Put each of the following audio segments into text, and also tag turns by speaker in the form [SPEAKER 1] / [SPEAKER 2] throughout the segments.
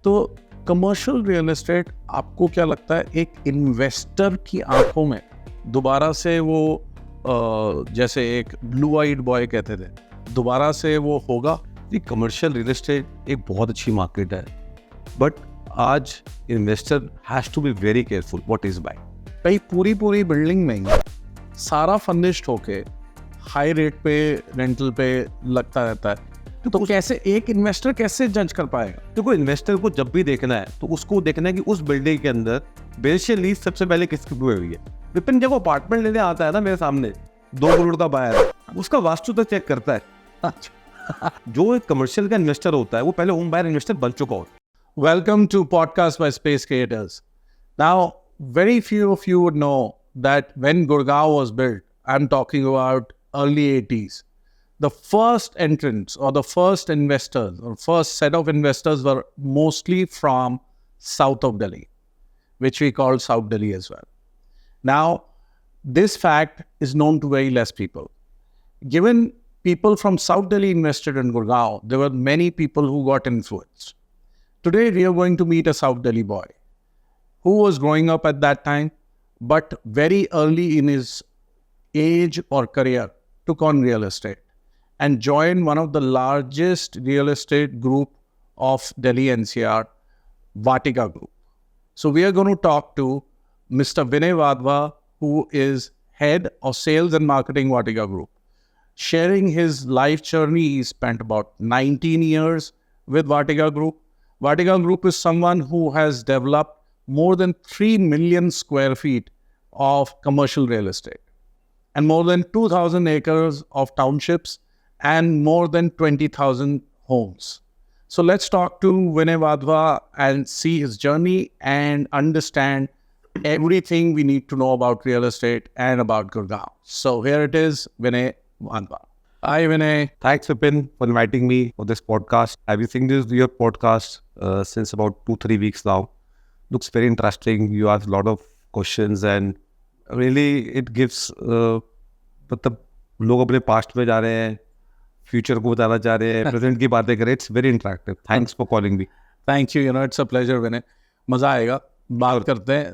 [SPEAKER 1] तो commercial real estate आपको क्या लगता है एक इन्वेस्टर की आंखों में दोबारा से वो जैसे एक ब्लू आइड बॉय कहते थे, दोबारा से वो होगा?
[SPEAKER 2] जी, कमर्शियल रियल एस्टेट एक बहुत अच्छी मार्केट है, बट आज investor has to be very careful what is buying.
[SPEAKER 1] कई पूरी बिल्डिंग में ही सारा फर्निश्ड होके हाई रेट पे रेंटल पे लगता रहता है, तो कैसे एक इन्वेस्टर कैसे जज कर पाएगा?
[SPEAKER 2] देखो, इन्वेस्टर को जब भी देखना है तो उसको देखना है कि उस बिल्डिंग के अंदर बेसिक लीज सबसे पहले किसकी हुई है। विपिन जब अपार्टमेंट लेने आता है ना मेरे सामने, 2 करोड़ का बायर, उसका वास्तु तक चेक करता है। जो एक कमर्शियल का इन्वेस्टर होता है वो पहले होम बायर इन्वेस्टर बन चुका होता है।
[SPEAKER 1] Welcome to Podcast by Space Creators. Now, very few of you would know that when Gurgaon was built, I'm talking about early 80s, the first entrants or the first investors or first set of investors were mostly from south of Delhi, which we call South Delhi as well. Now, this fact is known to very less people. Given people from South Delhi invested in Gurgaon, there were many people who got influenced. Today, we are going to meet a South Delhi boy who was growing up at that time, but very early in his age or career, took on real estate and joined one of the largest real estate group of Delhi NCR, Vatika Group. So we are going to talk to Mr. Vinay Wadhwa, who is head of sales and marketing Vatika Group. Sharing his life journey, he spent about 19 years with Vatika Group. Vatika Group is someone who has developed more than 3 million square feet of commercial real estate and more than 2,000 acres of townships and more than 20,000 homes. So let's talk to Vinay Wadhwa and see his journey and understand everything we need to know about real estate and about Gurgaon. So here it is, Vinay Wadhwa. Hi, Vinay.
[SPEAKER 2] Thanks, Vipin, for inviting me for this podcast. I've been seeing your podcast since about 2-3 weeks now. Looks very interesting. You ask a lot of questions and really it gives मतलब लोग अपने past में जा रहे हैं, future को बताना चाह रहे हैं, प्रेजेंट की बातें करें. It's very interactive. Thanks for calling me.
[SPEAKER 1] Thank you. It's a pleasure, Vinay. मजा आएगा. बात करते हैं.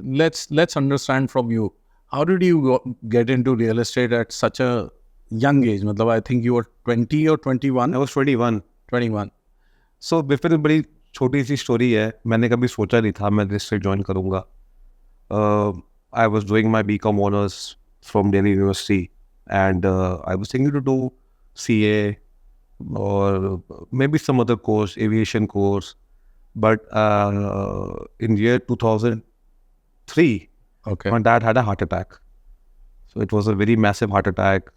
[SPEAKER 1] Let's understand from you. How did you get into real estate at such a young age? मतलब I think you were 20 or 21.
[SPEAKER 2] I was 21.
[SPEAKER 1] 21.
[SPEAKER 2] So बिल्कुल बड़ी छोटी सी story है. मैंने कभी सोचा नहीं था मैं रियल एस्टेट ज्वाइन करूँगा. I was doing my BCom honors from Delhi University and I was thinking to do CA or maybe some other course, aviation course. But in year 2003,
[SPEAKER 1] Okay.
[SPEAKER 2] my dad had a heart attack. So it was a very massive heart attack.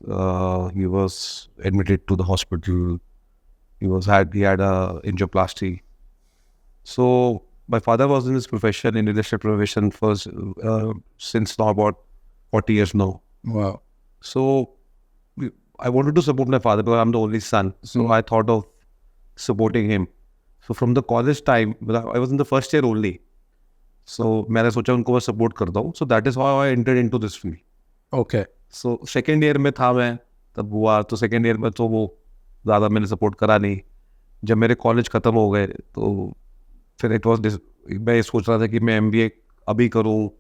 [SPEAKER 2] He was admitted to the hospital. He had a angioplasty. So my father was in his profession, in real estate profession, first since now about 40 years now.
[SPEAKER 1] Wow.
[SPEAKER 2] So I wanted to support my father because I'm the only son. So I thought of supporting him. So from the college time, I was in the first year only. So मैंने सोचा उनको मैं support करता हूँ. So that is how I entered into this field.
[SPEAKER 1] Okay.
[SPEAKER 2] So second year में था मैं, तब हुआ. तो second year में तो वो ज़्यादा मैंने support करा नहीं. जब मेरे college खत्म हो गए तो फिर it was मैं ये सोच रहा था कि मैं MBA अभी करूँ,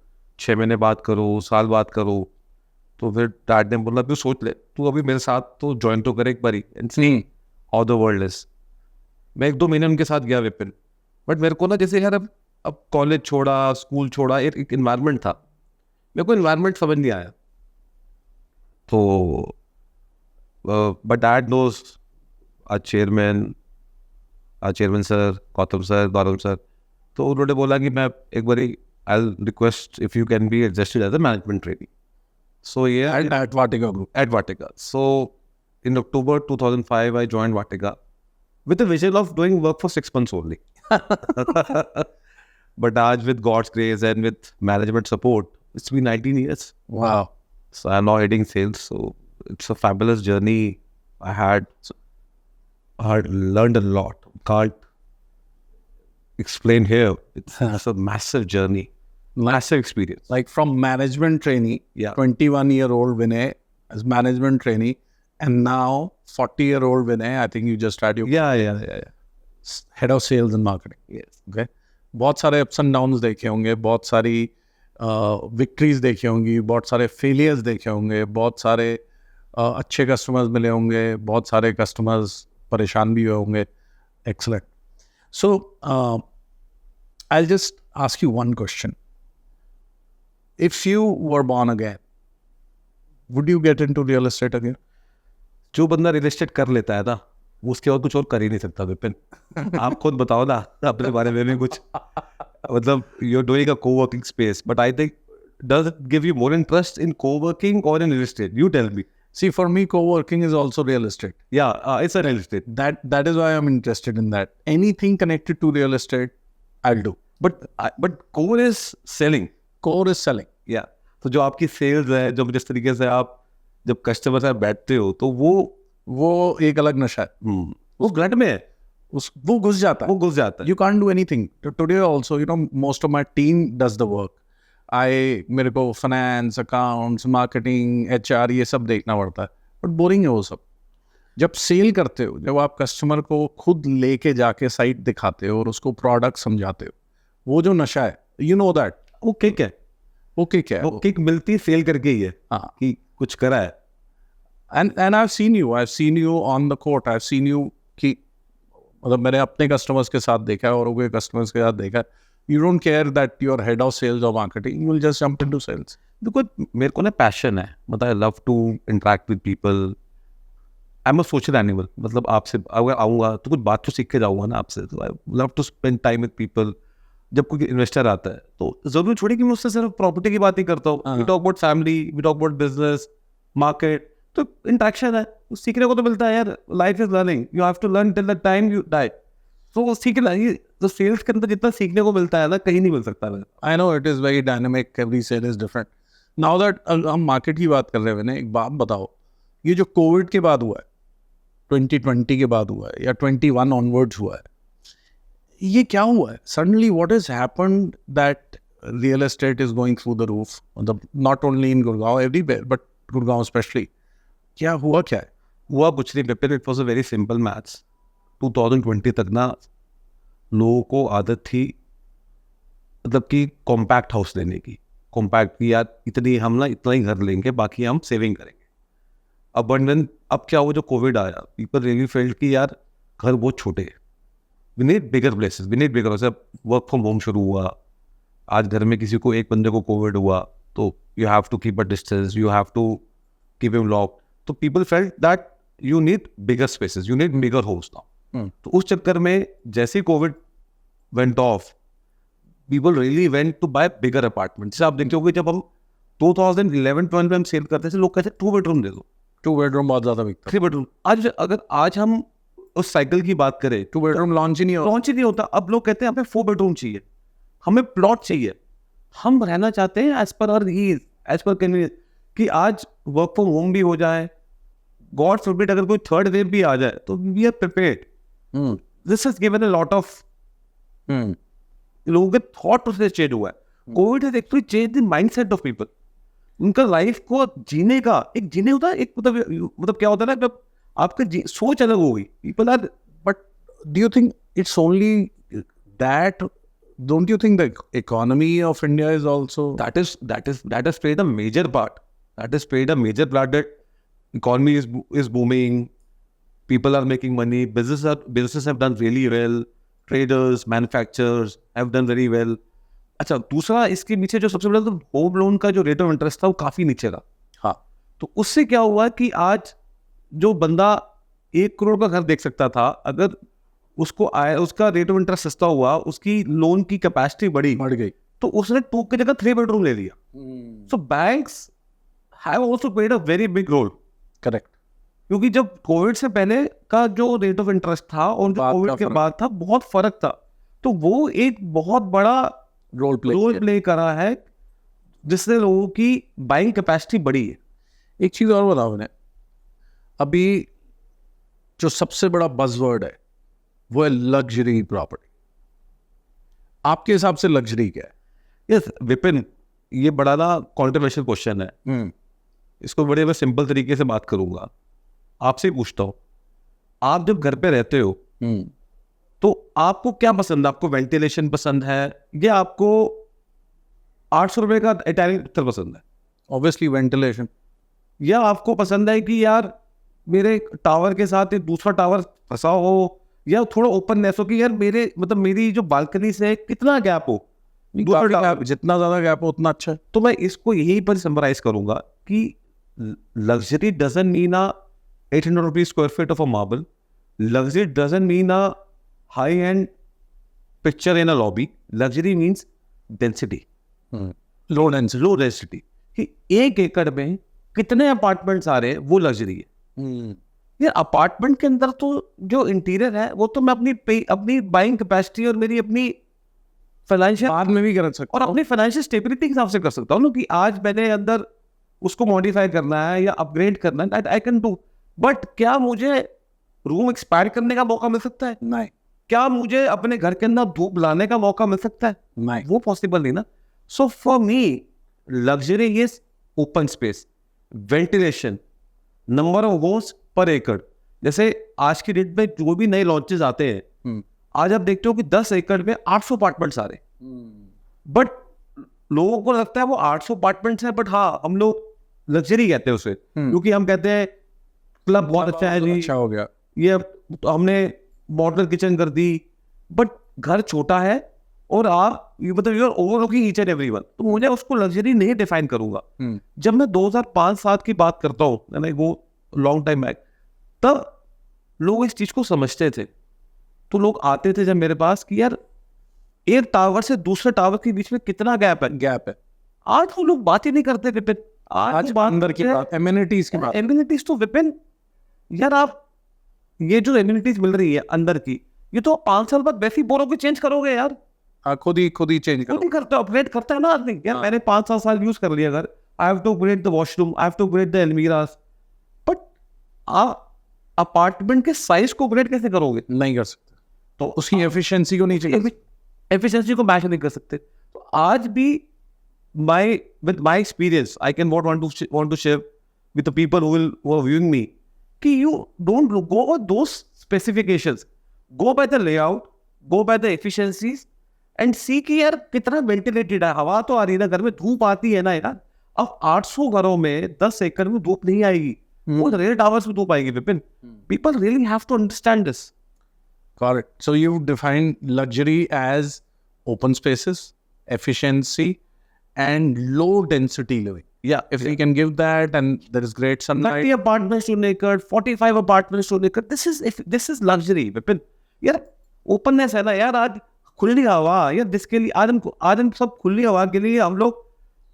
[SPEAKER 2] 6 महीने बाद करूँ, साल बाद करूँ. तो फिर डैड ने बोला तू सोच ले, तू अभी मेरे साथ तो ज्वाइन तो करे एक बारी and see how the world is. मैं 1-2 महीने उनके साथ गया विपिन, बट मेरे को ना जैसे यार अब कॉलेज छोड़ा, स्कूल छोड़ा, एक इन्वायरमेंट था, मेरे को इन्वायरमेंट समझ नहीं आया. तो but dad knows a chairman sir, Gautam sir, Gaurav sir. तो उन्होंने बोला कि मैं एक बारी I will request if you can be adjusted as a management training. So yeah,
[SPEAKER 1] At Vatika Group.
[SPEAKER 2] at Vatika. So in October 2005, I joined Vatika with the vision of doing work for 6 months only. But आज with God's grace and with management support, it's been 19 years.
[SPEAKER 1] Wow.
[SPEAKER 2] So I'm now heading sales. So it's a fabulous journey. I had learned a lot. Can't explain here. It's a massive journey. Massive experience.
[SPEAKER 1] Like from management trainee,
[SPEAKER 2] Yeah.
[SPEAKER 1] 21-year-old Vinay as management trainee, and now 40-year-old Vinay, I think you just had your...
[SPEAKER 2] Yeah.
[SPEAKER 1] Head of sales and marketing, okay, बहुत सारे ups and downs देखे होंगे, बहुत सारी victories देखी होंगी, बहुत सारे फेलियर्स देखे होंगे, बहुत सारे अच्छे कस्टमर्स मिले होंगे, बहुत सारे कस्टमर्स परेशान भी हुए होंगे. Excellent. So, I'll just ask you one question. If you were born again, would you get into real estate again?
[SPEAKER 2] जो बंदा रियल एस्टेट कर लेता है ना, उसके बाद कुछ और कर ही नहीं सकता विपिन. आप खुद बताओ ना अपने बारे में भी कुछ. मतलब you're doing a co-working space, but I think does it give you more interest in co-working or in real estate? You tell me.
[SPEAKER 1] See, for me, co-working is also real estate.
[SPEAKER 2] Yeah, it's a real estate.
[SPEAKER 1] That is why I'm interested in that. Anything connected to real estate, I'll do.
[SPEAKER 2] But core is selling.
[SPEAKER 1] Core is selling.
[SPEAKER 2] Yeah. तो जो आपकी sales है, जो जिस तरीके से आप जब कस्टमर से बैठते हो, तो
[SPEAKER 1] वो एक अलग नशा है.
[SPEAKER 2] वो ब्लड में है.
[SPEAKER 1] वो घुस जाता है.
[SPEAKER 2] वो घुस जाता है.
[SPEAKER 1] You can't do anything. Today also, most of my team does the work. मेरे को फाइनेंस, अकाउंट्स, मार्केटिंग, HR ये सब देखना पड़ता है, बट बोरिंग है वो सब. जब सेल करते हो, जब आप कस्टमर को खुद लेके जाके साइट दिखाते हो और उसको प्रोडक्ट समझाते हो, वो जो नशा है, यू नो दैट,
[SPEAKER 2] वो किक है.
[SPEAKER 1] वो किक है.
[SPEAKER 2] वो किक मिलती सेल करके ही है.
[SPEAKER 1] हाँ,
[SPEAKER 2] कि कुछ करा है.
[SPEAKER 1] And I've seen you on the court. I've seen you कि मतलब मैंने अपने कस्टमर्स के साथ देखा है और कोई कस्टमर्स के साथ देखा है. You don't care that you're head of sales or marketing. You will just jump into sales.
[SPEAKER 2] Because मेरे को ना पैशन है. मतलब I love to interact with people. I'm a social animal. मतलब आपसे अगर आऊँगा तो कुछ बात तो सीख के जाऊँगा ना आपसे. तो I love to spend time with people. जब कोई इन्वेस्टर आता है तो जरूरी छोड़ी कि मैं उससे सिर्फ प्रॉपर्टी की बात नहीं करता हूँ. We talk about family, we talk about business, market. तो इंटरेक्शन है. सीखने को तो मिलता है यार. Life is learning. You have to learn till the time you die. तो सीखना ये तो सेल्स के अंदर जितना सीखने को मिलता है ना, कहीं नहीं मिल सकता है.
[SPEAKER 1] I know it is very dynamic. Every sale is different. Now that हम मार्केट की बात कर रहे हैं, एक बात बताओ, ये जो कोविड के बाद हुआ है, 2020 के बाद हुआ है या 21 ऑनवर्ड्स हुआ है, ये क्या हुआ है? Suddenly what has happened that real estate is going through the roof? मतलब not only in Gurgaon, everywhere, but Gurgaon especially. क्या हुआ क्या है?
[SPEAKER 2] हुआ कुछ नहीं paper. It was a very simple maths. 2020 तक ना लोगों को आदत थी मतलब कि कॉम्पैक्ट हाउस लेने की. कॉम्पैक्ट की यार इतनी हम ना इतना ही घर लेंगे, बाकी हम सेविंग करेंगे. अब क्या हुआ, जो कोविड आया, पीपल रियली फेल्ट कि यार घर बहुत छोटे हैं. We need bigger places, we need bigger. जैसे वर्क फ्रॉम होम शुरू हुआ, आज घर में किसी को एक बंदे को कोविड हुआ तो you have to keep a distance, you have to keep him locked. तो people felt that you need bigger spaces, you need bigger homes now. तो उस चक्कर में जैसे covid went off, people really went to buy bigger apartment. जैसे आप देखते होंगे जब हम 2011-12 में हम सेल करते थे, लोग कहते 2 बेडरूम दे दो.
[SPEAKER 1] 2 बेडरूम बहुत ज्यादा बिकता है.
[SPEAKER 2] 3 बेडरूम. आज हम उस साइकिल की बात करें,
[SPEAKER 1] 2 बेडरूम लॉन्च ही नहीं
[SPEAKER 2] होता. अब लोग कहते हैं हमें 4 बेडरूम चाहिए, हमें प्लॉट चाहिए, हम रहना चाहते हैं as per our ease, as per convenience. कि आज वर्क फ्रॉम होम भी हो जाए, गॉड फॉरबिड अगर कोई थर्ड वेव भी आ जाए तो we are prepared. This has given a lot of लोगों के थॉट प्रोसेस चेंज हुआ है. Covid has actually changed the mindset of people. उनका लाइफ को जीने का एक जीने होता है, एक मतलब क्या होता है ना, जब आपका सोच अलग हो गई. People are,
[SPEAKER 1] but do you think it's only that? Don't you think the economy of India is also
[SPEAKER 2] that has played a major part. That has played a major part. That economy is booming. People are making money. Businesses have done really well. Traders, manufacturers have done very well. अच्छा, दूसरा इसके नीचे जो सबसे बड़ा तो home loan का जो रेट ऑफ इंटरेस्ट था वो काफी नीचे था.
[SPEAKER 1] हाँ,
[SPEAKER 2] तो उससे क्या हुआ कि आज जो बंदा 1 करोड़ का घर देख सकता था, अगर उसको आया, उसका रेट ऑफ इंटरेस्ट सस्ता हुआ, उसकी लोन की कैपेसिटी बढ़ गई, तो उसने 2 की जगह 3 बेडरूम ले लिया. So banks have also played a very big role.
[SPEAKER 1] Correct.
[SPEAKER 2] क्योंकि जब कोविड से पहले का जो रेट ऑफ इंटरेस्ट था और जो कोविड के बाद था, बहुत फर्क था. तो वो एक बहुत बड़ा रोल प्ले करा है, जिससे लोगों की बाइंग कैपेसिटी बढ़ी है.
[SPEAKER 1] एक चीज और बताओ मैंने, अभी जो सबसे बड़ा बज़वर्ड है वो है लग्जरी प्रॉपर्टी. आपके हिसाब से लग्जरी क्या है?
[SPEAKER 2] यस विपिन, ये बड़ा ना कॉन्ट्रोवर्शियल क्वेश्चन है. इसको बड़े मैं सिंपल तरीके से बात करूंगा. आपसे पूछता हूँ, आप जब घर पे रहते हो तो आपको क्या पसंद है? आपको वेंटिलेशन पसंद है या आपको 800 रुपए का इटालियन पिक्चर पसंद है?
[SPEAKER 1] Obviously ventilation.
[SPEAKER 2] या आपको पसंद है कि यार मेरे टावर के साथ एक दूसरा टावर फंसा हो, या थोड़ा ओपननेस हो कि यार मेरे मतलब मेरी जो बालकनी से कितना गैप हो, दूसरा टावर।
[SPEAKER 1] जितना ज्यादा गैप हो उतना अच्छा है।
[SPEAKER 2] तो मैं इसको यही पर समराइज करूंगा कि luxury doesn't mean a 800 rupees square feet of a marble, luxury doesn't mean a high and picture in a lobby, luxury means density,
[SPEAKER 1] low density.
[SPEAKER 2] Low density. कि 1 एकड़ में कितने अपार्टमेंट्स आ रहे हैं वो लग्जरी है। यार अपार्टमेंट के अंदर तो जो इंटीरियर है वो तो मैं अपनी बाइंग कैपेसिटी और मेरी अपनी फाइनेंशियल
[SPEAKER 1] बाद में भी कर सकते
[SPEAKER 2] और अपनी फाइनेंशियल स्टेबिलिटी के हिसाब से कर सकता हूँ ना, कि आज मैंने अंदर उसको मॉडिफाई करना है या अपग्रेड करना है, आई कैन डू। बट क्या मुझे रूम एक्सपैंड करने का मौका मिल सकता है?
[SPEAKER 1] नहीं,
[SPEAKER 2] क्या मुझे अपने घर के अंदर धूप लाने का मौका मिल सकता है?
[SPEAKER 1] नहीं।
[SPEAKER 2] वो पॉसिबल नहीं ना। So for me luxury is open space, ventilation, number of homes per acre. जैसे आज की डेट में जो भी नए लॉन्चेस आते हैं, आज आप देखते हो कि 10 एकड़ में 800 अपार्टमेंट्स आ रहे हैं। बट लोगों को लगता है वो 800 अपार्टमेंट्स हैं, बट हाँ हम लोग लग्जरी कहते हैं उसे, क्योंकि हम कहते हैं क्लब बहुत अच्छा है जी,
[SPEAKER 1] अच्छा हो गया।
[SPEAKER 2] ये तो हमने मॉडल किचन कर दी। बट घर छोटा है और आप मतलब you are overlooking each and everyone, तो मुझे उसको लग्जरी नहीं डिफाइन करूंगा। जब मैं 2005-7 की बात करता हूँ, वो लॉन्ग टाइम बैक, तब लोग इस चीज को समझते थे। तो लोग आते थे जब मेरे पास कि यार एक टावर से दूसरे टावर के बीच में कितना गैप है। आज वो लोग बात ही नहीं करते विपिन।
[SPEAKER 1] आज अंदर की बात, एमिनिटीज की बात।
[SPEAKER 2] एमिनिटीज तो विपिन यार, आप ये जो एमिनिटीज मिल रही है अंदर की, ये तो 5 साल बाद वैसी बोरों को चेंज करोगे यार।
[SPEAKER 1] खुद ही चेंज करो।
[SPEAKER 2] खुद ही करते हो, अपग्रेड करता है ना आदमी। यार मैंने 5-7 साल यूज कर लिया घर, I have to upgrade the washroom, I have to upgrade the almirahs. But आप अपार्टमेंट के साइज को अपग्रेड कैसे करोगे?
[SPEAKER 1] नहीं कर सकते।
[SPEAKER 2] तो
[SPEAKER 1] उसकी एफिशिएंसी को नहीं चाहिए,
[SPEAKER 2] एफिशिएंसी को मैच नहीं कर सकते। तो आज भी with my experience, I can want to share with the people who are viewing me, कि you don't go by those specifications, go by the layout, go by the efficiencies and see कि यार कितना ventilated है। हवा तो आ रही है ना, घर में धूप आती है ना यार। अब 800 घरों में 10 एकड़ में धूप नहीं आएगी, वो रेयर टावर्स में धूप आएगी Vipin. People really have to understand this.
[SPEAKER 1] Correct. So you define luxury as open spaces, efficiency, and low density living.
[SPEAKER 2] Yeah,
[SPEAKER 1] If we can give that, and there is great sunlight.
[SPEAKER 2] 30 apartments to an acre, 45 apartments to an acre. This is luxury, Vipin. यार openness है ना यार, आज खुली हवा यार, जिसके लिए आज हम सब खुली हवा के लिए हम लोग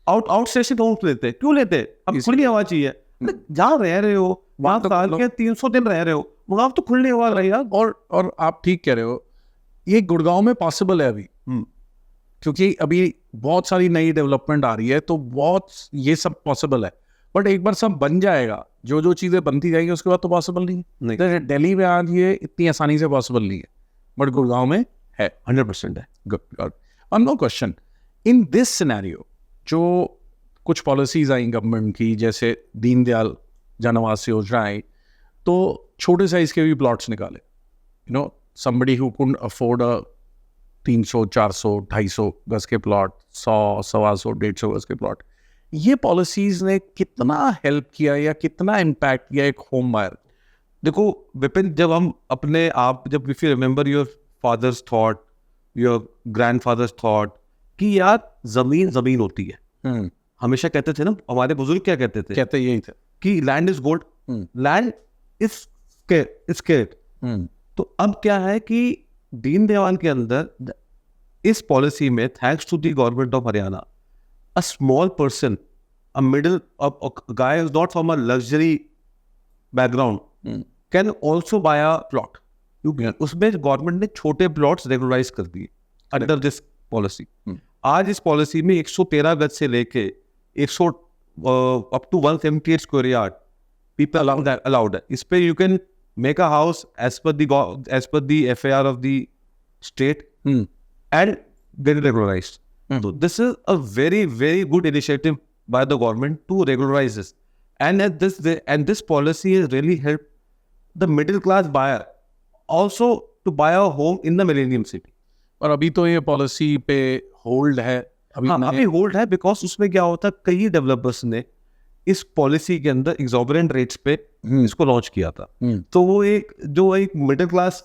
[SPEAKER 2] आउट स्टेशन होम्स लेते हैं। क्यों लेते हैं? अब खुली हवा चाहिए। जहाँ रह रहे हो वहाँ
[SPEAKER 1] तो
[SPEAKER 2] साल के 300 दिन रह रहे हो, वहाँ तो खुली हवा रही यार।
[SPEAKER 1] और आप ठीक कह रहे हो, ये गुड़गांव में पॉसिबल है अभी, क्योंकि अभी बहुत सारी नई डेवलपमेंट आ रही है, तो बहुत ये सब पॉसिबल है। बट एक बार सब बन जाएगा, जो चीजें बनती जाएंगी उसके बाद तो पॉसिबल नहीं है। तो दिल्ली में आज ये इतनी आसानी से पॉसिबल नहीं है, बट गुड़गांव में है,
[SPEAKER 2] 100% है।
[SPEAKER 1] Good. One more question, in this scenario जो कुछ पॉलिसीज आई गवर्नमेंट की, जैसे दीनदयाल जन आवास योजना आई, तो छोटे साइज के भी प्लॉट्स निकाले। somebody who couldn't afford a 300, 400, 250 गज के प्लॉट, 100, 125, 150 गज के प्लॉट, ये पॉलिसीज ने कितना हेल्प किया या कितना इम्पैक्ट किया एक होम बायर?
[SPEAKER 2] देखो विपिन, जब हम अपने आप, जब if you remember your fathers thought, your grandfathers thought, कि यार जमीन होती है। हमेशा कहते थे ना, हमारे बुजुर्ग क्या कहते थे?
[SPEAKER 1] कहते यही थे
[SPEAKER 2] कि land is gold, land is scared. तो अब क्या है कि दीनदयाल के अंदर इस पॉलिसी में, thanks to the government of Haryana, a small person, a middle guy is not from a luxury background can also buy a plot. उसमें गवर्नमेंट ने छोटे प्लॉट्स रेगुलराइज कर दिए अंडर दिस पॉलिसी। आज इस पॉलिसी में 113 गज से लेके 100 up to 178 square yard people allowed है। इस पे you can make a house as per the FAR of the state and get it regularized. So this is a very, very good initiative by the government to regularize this. And this policy has really helped the middle class buyer also to buy a home in the Millennium City.
[SPEAKER 1] और अभी तो ये policy पे hold है,
[SPEAKER 2] अभी hold है, because उसमें क्या होता है, कई डेवलपर्स ने इस पॉलिसी के अंदर एग्जॉर्बिटेंट रेट्स पे इसको लॉन्च किया था। तो वो एक मिडिल क्लास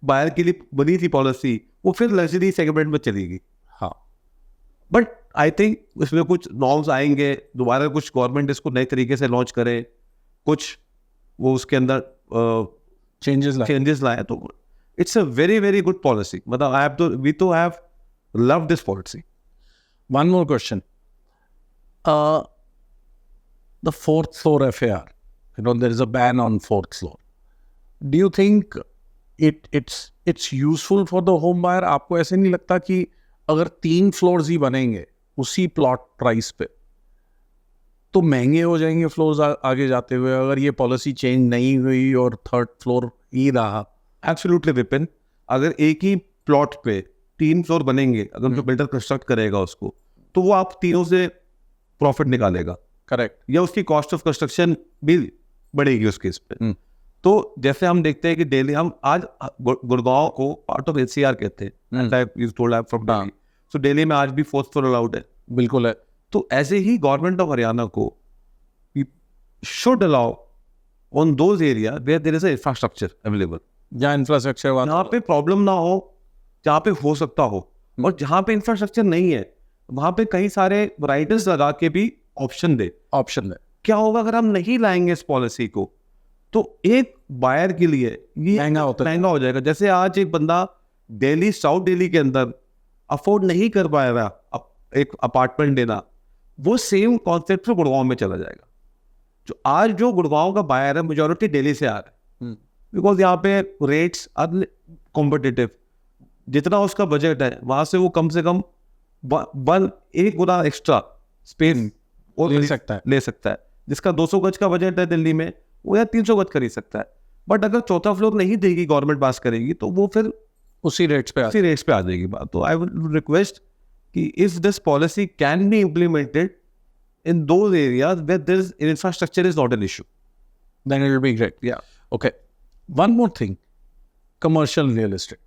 [SPEAKER 2] बायर के लिए बनी थी पॉलिसी, वो फिर लग्जरी सेगमेंट में चली गई।
[SPEAKER 1] हाँ,
[SPEAKER 2] बट आई थिंक इसमें कुछ नॉर्म्स आएंगे दोबारा, कुछ गवर्नमेंट इसको नए तरीके से लॉन्च करे, कुछ वो उसके अंदर चेंजेस लाए, तो it's a very very good policy. मतलब वी तो have love this policy.
[SPEAKER 1] One more question. The fourth floor FAR, there is a ban on fourth floor. Do you think it's useful for the home buyer? आपको ऐसे नहीं लगता कि अगर 3 floors ही बनेंगे उसी प्लॉट प्राइस पे तो महंगे हो जाएंगे फ्लोर्स आगे जाते हुए, अगर ये पॉलिसी चेंज नहीं हुई और थर्ड फ्लोर ही रहा?
[SPEAKER 2] एब्सोल्युटली विपिन, अगर एक ही प्लॉट पे 3 फ्लोर बनेंगे, अगर जो बिल्डर कंस्ट्रक्ट करेगा उसको, तो वो आप तीनों से प्रॉफिट निकालेगा।
[SPEAKER 1] करेक्ट।
[SPEAKER 2] या उसकी कॉस्ट ऑफ कंस्ट्रक्शन भी बढ़ेगी उस केस पे। तो जैसे हम देखते हैं कि दिल्ली, हम आज गुड़गांव को पार्ट ऑफ एनसीआर कहते हैं, सो दिल्ली में आज भी 4th फ्लोर अलाउड है।
[SPEAKER 1] बिल्कुल है।
[SPEAKER 2] तो ऐसे ही गवर्नमेंट ऑफ हरियाणा को should allow on those area where there is a infrastructure available,
[SPEAKER 1] जहाँ इंफ्रास्ट्रक्चर
[SPEAKER 2] जहाँ पे प्रॉब्लम ना हो, जहाँ पे हो सकता हो, और जहाँ पे इंफ्रास्ट्रक्चर नहीं है वहाँ पे कई सारे राइडर्स लगा के भी ऑप्शन दे। क्या होगा अगर हम नहीं लाएंगे इस पॉलिसी को, तो एक बायर के लिए ये महंगा हो जाएगा। जैसे आज एक बंदा दिल्ली, साउथ दिल्ली के अंदर अफोर्ड नहीं कर पाएगा एक अपार्टमेंट देना, वो सेम कॉन्सेप्ट गुड़गांव में चला जाएगा। जो गुड़गांव का बायर है मेजोरिटी दिल्ली से आ रहा है, बिकॉज यहाँ पे रेट्स आर कॉम्पिटिटिव, जितना उसका बजट है वहां से वो कम से कम 1 गुना एक्स्ट्रा स्पेस और ले सकता है। जिसका 200 गज का बजट है दिल्ली में, वो या 300 गज खरीद सकता है। बट अगर चौथा फ्लोर नहीं देगी, गवर्नमेंट पास करेगी, तो वो फिर
[SPEAKER 1] उसी रेट्स पे
[SPEAKER 2] आ जाएगी बात। तो आई वुड रिक्वेस्ट कि if this policy can be implemented in those areas where there is infrastructure is not an issue,
[SPEAKER 1] then it will be great.
[SPEAKER 2] Yeah.
[SPEAKER 1] Okay. One more thing, commercial real estate.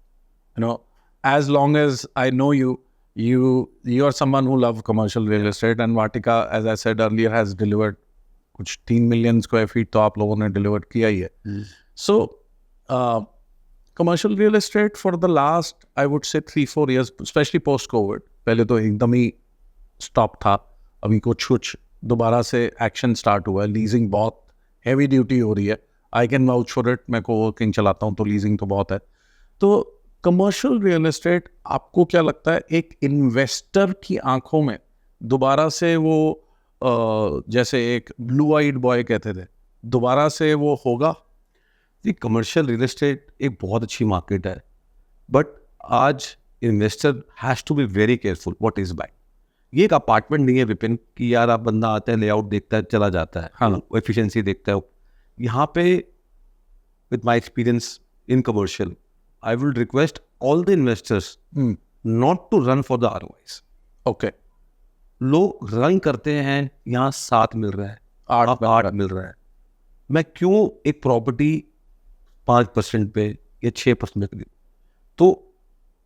[SPEAKER 1] As long as I know you are someone who love commercial real estate, and Vatika, as I said earlier, has delivered कुछ 3 million square feet तो आप लोगों ने delivered किया ही है. So, commercial real estate for the last, I would say 3-4 years, especially post-COVID, पहले तो एकदम ही stop था, अभी कुछ दोबारा से एक्शन स्टार्ट हुआ है। लीजिंग बहुत हैवी ड्यूटी हो रही है। I can vouch for it, मैं कोवर्किंग चलाता हूँ तो लीजिंग तो बहुत है। तो कमर्शियल रियल एस्टेट, आपको क्या लगता है एक इन्वेस्टर की आंखों में दोबारा से वो जैसे एक ब्लू आइड बॉय कहते थे, दोबारा से वो होगा?
[SPEAKER 2] जी, कमर्शियल रियल एस्टेट एक बहुत अच्छी मार्केट है, बट आज investor has to be very careful what is buying. ये एक अपार्टमेंट नहीं है विपिन कि यार आप बंदा आता है, लेआउट देखता है, चला जाता है, हाँ, एफिशिएंसी देखता है। यहाँ पे with my experience in commercial, I will request all the investors not to run for the ROIs।
[SPEAKER 1] Okay,
[SPEAKER 2] लोग रन करते हैं, यहाँ 7 मिल रहा है, 8 मिल रहा है, मैं क्यों एक प्रॉपर्टी 5% पे या 6% पे? तो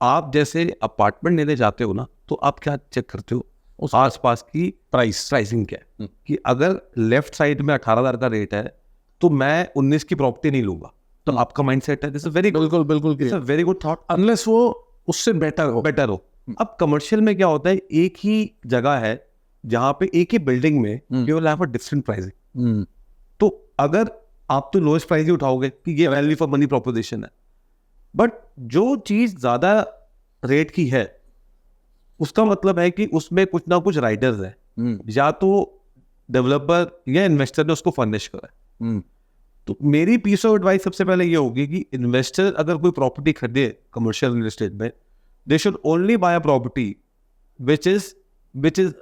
[SPEAKER 2] आप जैसे अपार्टमेंट लेने जाते हो ना, तो आप क्या चेक करते हो? उस आसपास की प्राइसिंग क्या है, कि अगर लेफ्ट साइड में 18,000 का रेट है तो मैं 19 की प्रॉपर्टी नहीं लूंगा। तो आपका माइंडसेट है, this is very very good thought,
[SPEAKER 1] unless वो उससे बेटर हो।
[SPEAKER 2] अब कमर्शियल में क्या होता है, एक ही जगह है जहां पे एक ही बिल्डिंग में you will have a different pricing. तो अगर आप तो लोएस्ट प्राइस ही उठाओगे कि ये वैल्यू फॉर मनी प्रोपोजिशन है, बट जो चीज ज्यादा रेट की है उसका मतलब है कि उसमें कुछ ना कुछ राइडर्स है, या तो डेवलपर या इन्वेस्टर ने उसको फर्निश करा है। तो मेरी पीस ऑफ एडवाइस सबसे पहले ये होगी कि इन्वेस्टर अगर कोई प्रॉपर्टी खरीदे कमर्शियल रियल एस्टेट में, they should only by a property which is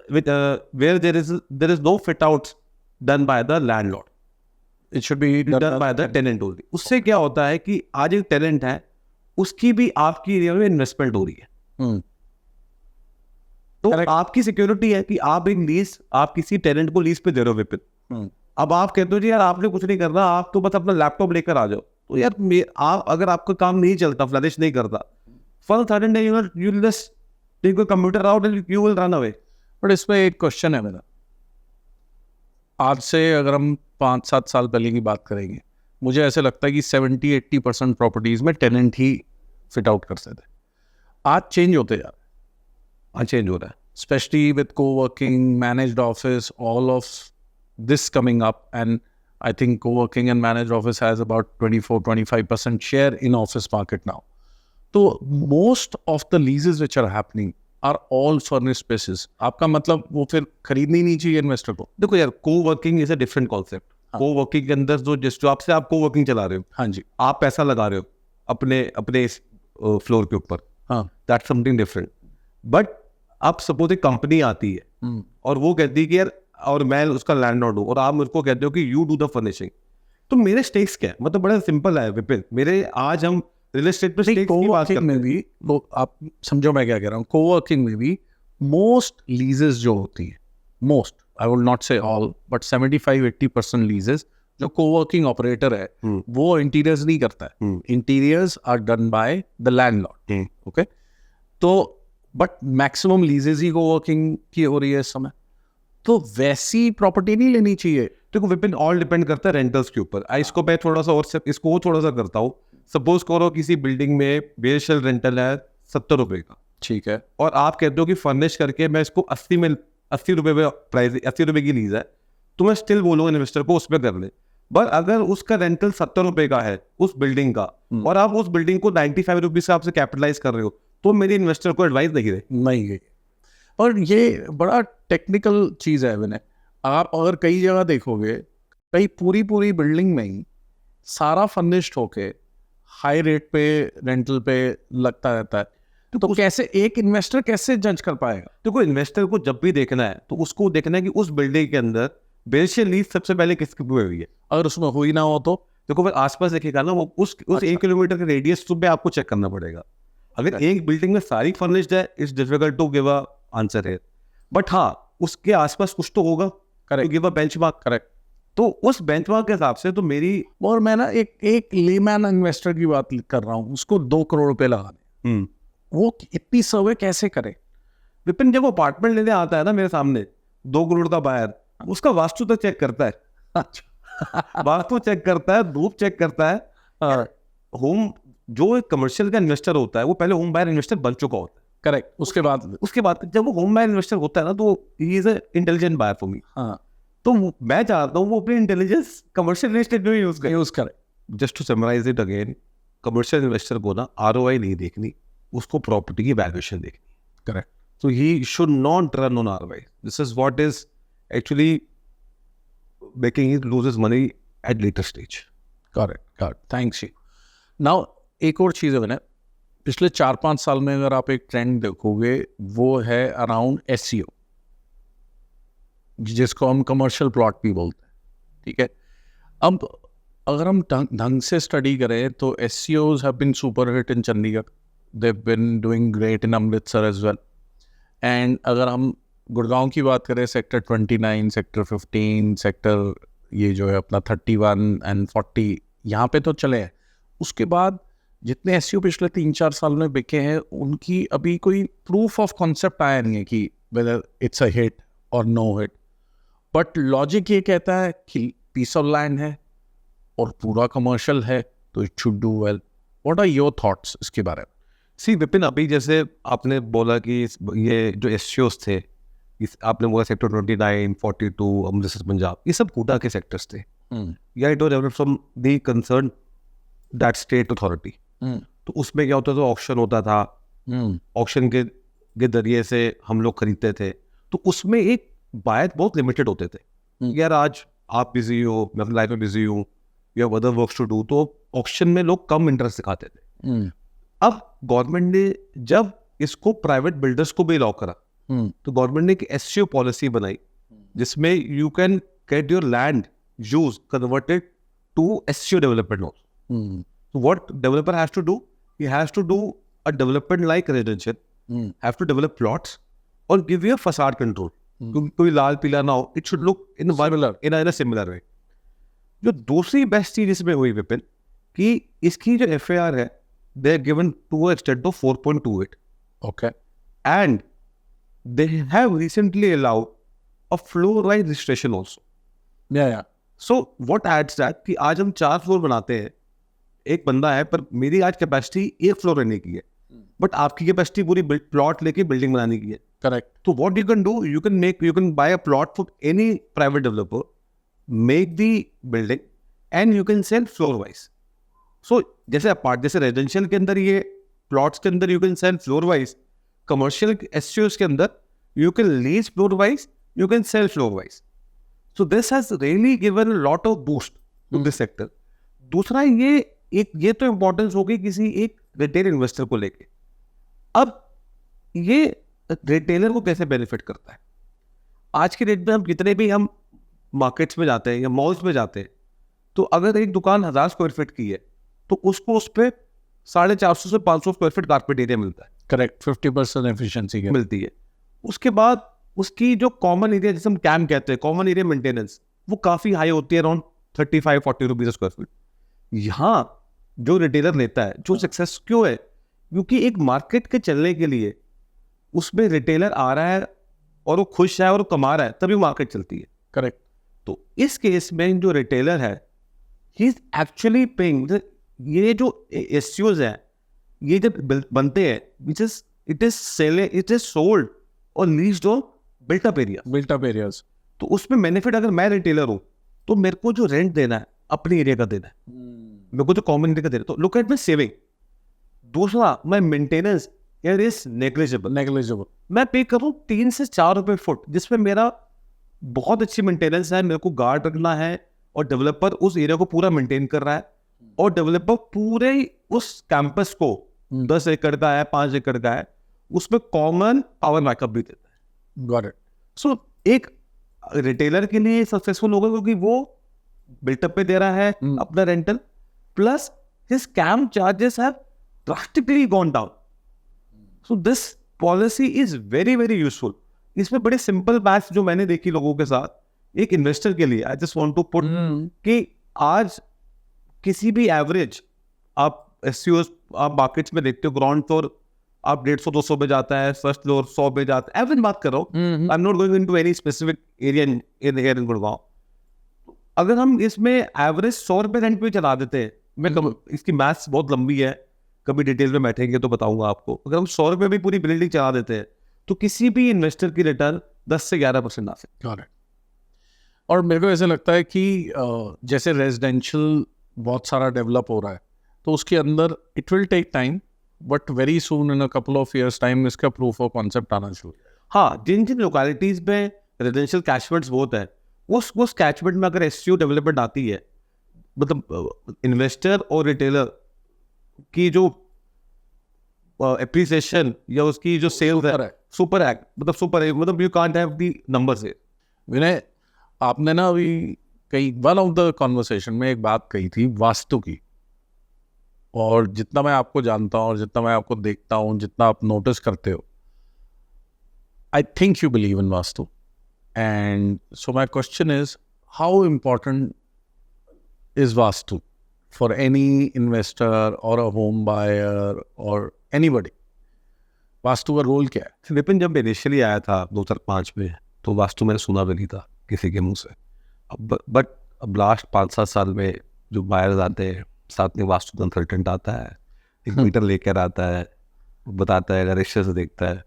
[SPEAKER 2] where there is no fit outs done by the landlord.
[SPEAKER 1] It should be
[SPEAKER 2] done by the tenant only. उससे क्या होता है कि आज एक टेनेंट है, उसकी भी आपकी एरिया में इन्वेस्टमेंट हो रही है। तो आपकी सिक्योरिटी है कि आप एक लीज, आप किसी टेनेंट को लीज पे दे रहे हो विपिन। अब आप कहते हो जी यार आपने कुछ नहीं करना, आप तो बस अपना लैपटॉप लेकर आ जाओ, तो यार आप अगर आपका काम नहीं चलता, फ्लरिश नहीं करता, for sudden day you will just take your computer out and you will run away.
[SPEAKER 1] But इसमें एक क्वेश्चन है मेरा, आज से अगर हम 5-7 साल पहले की बात करेंगे, मुझे ऐसे लगता है कि 70-80% प्रॉपर्टीज में टेनेंट ही फिट आउट करते थे। आज चेंज होते जा रहे हैं,
[SPEAKER 2] हाँ चेंज हो रहा है,
[SPEAKER 1] especially with co-working, managed office, all of this coming up, and I think co-working and managed office has about 24-25% share in office market now. So most of the leases which are happening are all furnished spaces. आपका मतलब वो फिर खरीदनी नहीं चाहिए investor को?
[SPEAKER 2] देखो यार, को working is a different concept. को वर्किंग के अंदर जो आपसे आप को वर्किंग चला रहे हो,
[SPEAKER 1] हाँ जी,
[SPEAKER 2] आप पैसा लगा रहे हो अपने अपने फ्लोर के ऊपर,
[SPEAKER 1] हाँ,
[SPEAKER 2] दैट्स समथिंग डिफरेंट। बट आप सपोज एक कंपनी आती है और वो कहती है कि यार, और मैं उसका लैंडलॉर्ड हूँ और आप मेरे को कहते हो कि यू डू द फर्निशिंग, तो मेरे स्टेक्स क्या है? मतलब बड़ा सिंपल है विपिन, मेरे आज हम रियल एस्टेट पे स्टेक्स की बात करते
[SPEAKER 1] में भी वो आप समझो मैं क्या कह रहा हूँ। कोवर्किंग में भी मोस्ट लीजेस जो होती है, most, I will not say all, but 75-80% leases जो कोवर्किंग ऑपरेटर है वो इंटीरियर्स नहीं करता है, interiors are done by the landlord, okay. तो बट मैक्सिमम लीजेस ही कोवर्किंग की हो रही है इस समय, तो वैसी प्रॉपर्टी नहीं लेनी चाहिए।
[SPEAKER 2] देखो विपिन, ऑल डिपेंड करता है रेंटल्स के ऊपर। इसको मैं थोड़ा सा और इसको थोड़ा सा करता हूँ। सपोज करो किसी बिल्डिंग में बेशल रेंटल है 70 रुपए का,
[SPEAKER 1] ठीक है,
[SPEAKER 2] और आप कहते हो कि फर्निश करके मैं इसको 80 रुपए में प्राइस, 80 रुपए की लीज है, तो मैं स्टिल बोलूंगा इन्वेस्टर को उसमें कर ले। बट अगर उसका रेंटल 70 रुपए का है उस बिल्डिंग का, और आप उस बिल्डिंग को 95 रुपीज से आपसे कैपिटलाइज कर रहे हो, तो मेरी इन्वेस्टर को एडवाइस नहीं
[SPEAKER 1] गई। और ये बड़ा टेक्निकल चीज़ है विनय। आप अगर कई जगह देखोगे, कई पूरी बिल्डिंग में ही सारा फर्निश्ड होके हाई रेट पे रेंटल पे लगता रहता है, तो कैसे एक इन्वेस्टर कैसे जज कर पाएगा?
[SPEAKER 2] देखो, इन्वेस्टर को जब भी देखना है तो उसको देखना है कि उस बिल्डिंग के अंदर बेशल लीज सबसे पहले किसकी हुई है।
[SPEAKER 1] अगर उसमें हुई ना हो तो
[SPEAKER 2] देखो फिर आसपास देखेगा ना, वो उस 1 किलोमीटर के रेडियस पे आपको चेक करना पड़ेगा। अगर एक बिल्डिंग में सारी फर्निश्ड है, it's difficult to give a answer है। बट हाँ, उसके आसपास कुछ तो होगा, correct, give a benchmark,
[SPEAKER 1] correct.
[SPEAKER 2] तो उस बेंचमार्क के हिसाब से तो मेरी,
[SPEAKER 1] और मैं ना एक लेमैन इन्वेस्टर की बात कर रहा हूँ, उसको 2 करोड़ रुपए लगाने, वो इतनी सर्वे कैसे करे?
[SPEAKER 2] विपिन, जब वो अपार्टमेंट लेने आता है ना मेरे सामने 2 करोड़ का बायर, उसका वास्तु तक चेक करता है। अच्छा वास्तु चेक करता है, धूप चेक करता है। होम, जो एक कमर्शियल का इन्वेस्टर होता है वो पहले होम बायर इन्वेस्टर बन चुका होता है,
[SPEAKER 1] करेक्ट। उसके बाद
[SPEAKER 2] जब वो होम बायर इन्वेस्टर होता है ना, तो he is intelligent buyer for me.
[SPEAKER 1] हाँ,
[SPEAKER 2] तो मैं चाहता हूँ वो अपनी इंटेलिजेंस कमर्शियल रियल एस्टेट में यूज करे। Just to summarize it again, commercial investor को ना ROI नहीं देखनी, उसको प्रॉपर्टी की वैल्यूएशन देखनी,
[SPEAKER 1] correct.
[SPEAKER 2] So he should not run on ROI. This is what is actually making him lose his money at later stage.
[SPEAKER 1] Correct. Thanks you. Now, एक और चीज़ है मैंने पिछले 4-5 साल में अगर आप एक ट्रेंड देखोगे, वो है अराउंड SEO, जिसको हम कमर्शियल प्लॉट भी बोलते हैं, ठीक है। अब अगर हम ढंग से स्टडी करें तो SEOs have been super hit in Chandigarh, they've been doing great in Amritsar as well. And अगर हम गुड़गांव की बात करें, सेक्टर 29, सेक्टर 15, सेक्टर ये जो है अपना 31 एंड 40, यहाँ पे तो चले हैं। उसके बाद जितने SEO पिछले 3-4 साल में बिके हैं, उनकी अभी कोई प्रूफ ऑफ कॉन्सेप्ट आया नहीं है कि वेदर इट्स अ हिट और नो हिट। बट लॉजिक ये कहता है कि पीस ऑफ लैंड है और पूरा कमर्शियल है, तो it should do well. What are your thoughts इसके बारे में?
[SPEAKER 2] सी विपिन, अभी जैसे आपने बोला कि ये जो SEOs थे, आपने बोला सेक्टर 29, 42, अमृतसर, पंजाब, ये सब कोटा के सेक्टर्स थे। या it was developed from the concern that state authority. तो उसमें क्या होता था, ऑक्शन होता था, ऑक्शन के जरिए से हम लोग खरीदते थे। तो उसमें एक बायर बहुत लिमिटेड होते थे। यार आज आप बिजी हो, मैं लाइफ में बिजी हूँ, you have other works to do, तो ऑक्शन में लोग कम इंटरेस्ट दिखाते थे। अब गवर्नमेंट ने जब इसको प्राइवेट बिल्डर्स को भी अलाउ करा, तो गवर्नमेंट ने एक SEO पॉलिसी बनाई जिसमें you can get your land use converted to SEO development node. So what developer has to do? He has to do a development like residential, have to develop plots और give you a facade control. कोई लाल पीला ना हो, it should look in a similar way. जो दूसरी best चीज इसमें हुई विपिन, कि इसकी जो FAR है they are given to extent of 4.28
[SPEAKER 1] Okay.
[SPEAKER 2] and they have recently allowed a floor wise registration also.
[SPEAKER 1] Yeah.
[SPEAKER 2] So what adds that कि आज हम 4 फ्लोर बनाते हैं, एक बंदा है पर मेरी आज कैपेसिटी 1 फ्लोर रहने की है, बट आपकी कैपेसिटी पूरी प्लॉट लेके बिल्डिंग बनाने की है.
[SPEAKER 1] Correct.
[SPEAKER 2] So what you can do, you can buy a plot from any private developer, make the building and you can sell floor wise. So जैसे रेजिडेंशियल के अंदर ये प्लॉट्स के अंदर you can sell floor wise, commercial SUS के अंदर you can lease floor wise, you can sell floor wise. So this has really given lot of boost to this sector. दूसरा ये तो इंपॉर्टेंस होगी किसी एक रिटेल इन्वेस्टर को लेके. अब ये रिटेलर को कैसे बेनिफिट करता है? आज के डेट में हम मार्केट्स में जाते हैं या मॉल्स में जाते हैं, तो अगर एक दुकान 1000 स्क्वायर फीट की है तो उसको उस पर 450 से 500 स्क्वायर फीट कारपेट एरिया मिलता है.
[SPEAKER 1] करेक्ट. 50% एफिशिएंसी
[SPEAKER 2] मिलती है. उसके बाद उसकी जो कॉमन एरिया, जिसे हम कैम कहते हैं, कॉमन एरिया मेंटेनेंस, वो काफ़ी हाई होती है, अराउंड 35-40 रुपीज स्क्वायर फीट. यहाँ जो रिटेलर लेता है, जो सक्सेस क्यों है, क्योंकि एक मार्केट के चलने के लिए उसमें रिटेलर आ रहा है और वो खुश है और वो कमा रहा है, तभी मार्केट चलती है.
[SPEAKER 1] करेक्ट.
[SPEAKER 2] तो इस केस में जो रिटेलर है, ही इज एक्चुअली पेइंग. ये जो एसयूज है, ये जब बनते हैं, इट इज सोल्ड और leased on built up areas. तो उसमें बेनिफिट, अगर मैं रिटेलर हूं तो मेरे को जो रेंट देना है अपने एरिया का देना है, मेरे को जो कॉमन एरिया का देना है. तो लुक एट माय सेविंग. दूसरा, my maintenance here is negligible. मैं पे करूं 3 से 4 रुपए फुट, जिसमें मेरा बहुत अच्छी मेंटेनेंस है, मेरे को गार्ड रखना है, और डेवलपर उस एरिया को पूरा मेंटेन कर रहा है, और डेवलपर पूरे उस कैंपस को 10 एकड़ का है, 5 एकड़ का है, उसमें कॉमन पावर बैकअप भी देता है.
[SPEAKER 1] Got it.
[SPEAKER 2] सो एक रिटेलर के लिए सक्सेसफुल होगा क्योंकि वो बिल्टअप पे दे रहा है अपना rental, plus his camp charges have drastically gone down. So this policy is very very useful. इसमें बड़े सिंपल मैथ्स जो मैंने देखी लोगों के साथ, एक इन्वेस्टर के लिए I just want to put कि आज किसी भी एवरेज आप एसयूएस आप मार्केट्स में देखते हो, ग्राउंड फ्लोर आप 150-200 पे जाता है, फर्स्ट फ्लोर 100 पे जाता है, एवरेज बात कर रहा हूँ. I am not going into any specific area in Gurgaon. अगर हम इसमें एवरेज 100 रुपए रेंट पे चला देते हैं, इसकी मैथ्स बहुत लंबी है, कभी डिटेल में बैठेंगे तो बताऊंगा आपको. अगर हम 100 रुपए भी पूरी बिल्डिंग चला देते हैं तो किसी भी इन्वेस्टर की रिटर्न 10 से 11% आ सकती है.
[SPEAKER 1] और मेरे को ऐसा लगता है कि जैसे रेजिडेंशियल बहुत सारा डेवलप हो रहा है, तो उसके अंदर it will take time, but very soon in a couple of years time इसका प्रूफ ऑफ कॉन्सेप्ट आना शुरू.
[SPEAKER 2] हाँ, जिन लोकेलिटीज में रेजिडेंशियल कैचमेंट्स बहुत है, उस कैचमेंट में अगर एसयू डेवलपमेंट आती है, मतलब इन्वेस्टर और रिटेलर की जो एप्रिसिएशन या उसकी जो सेल्स है, सुपर है, मतलब you can't have the numbers here.
[SPEAKER 1] Vinay, आपने ना अभी कई वन ऑफ द कॉन्वर्सेशन में एक बात कही थी वास्तु की, और जितना मैं आपको जानता हूँ और जितना मैं आपको देखता हूँ, जितना आप नोटिस करते हो, I think you believe in vastu. And so my question is, how important is vastu for any investor और अ होम बायर और एनीबडी? वास्तु का रोल क्या है?
[SPEAKER 2] विपिन, जब इनिशियली आया था 2005 में, तो वास्तु मैंने सुना भी नहीं था किसी के मुंह से. अब लास्ट 5-7 साल में जो बायर्स आते हैं, साथ में वास्तु कंसल्टेंट आता है, एक मीटर लेकर आता है, बताता है, डायरेक्शन से देखता है.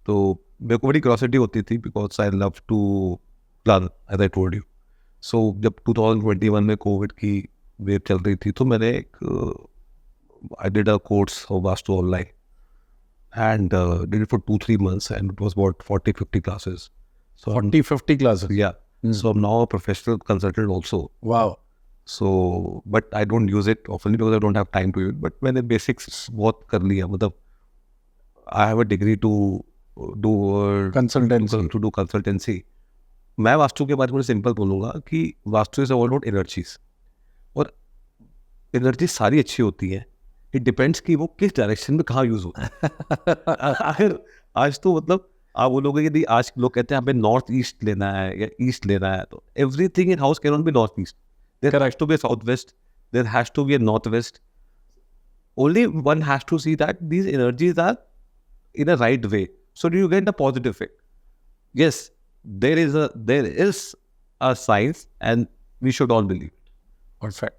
[SPEAKER 2] तो मेरे को बड़ी क्यूरियोसिटी होती थी, because I love to plan, as I told you. So जब 2021 में कोविड की वेव चल रही थी, तो मैंने I did a course of vastu online and did it for 2-3 months, and it was about 40-50 classes.
[SPEAKER 1] So 40-50 classes?
[SPEAKER 2] Yeah. So I'm now a professional consultant also.
[SPEAKER 1] Wow.
[SPEAKER 2] So, but I don't use it often because I don't have time to use it. But मैंने basics बहुत कर लिया, मतलब I have a degree to do
[SPEAKER 1] consultancy.
[SPEAKER 2] To do consultancy. मैं वास्तु के बारे में simple बोलूँगा कि vastu is all about energies, और एनर्जी सारी अच्छी होती है. इट डिपेंड्स कि वो किस डायरेक्शन में कहाँ यूज होता है. अगर आज तो मतलब आप बोलोगे यदि आज लोग कहते हैं हमें नॉर्थ ईस्ट लेना है या ईस्ट लेना है, तो everything in house can not be north east. There has to be south west, there has to be a northwest. Only one has to see that these energies are in a right way. So do you get a positive effect? Yes, there is a science and we should all believe it.
[SPEAKER 1] Perfect.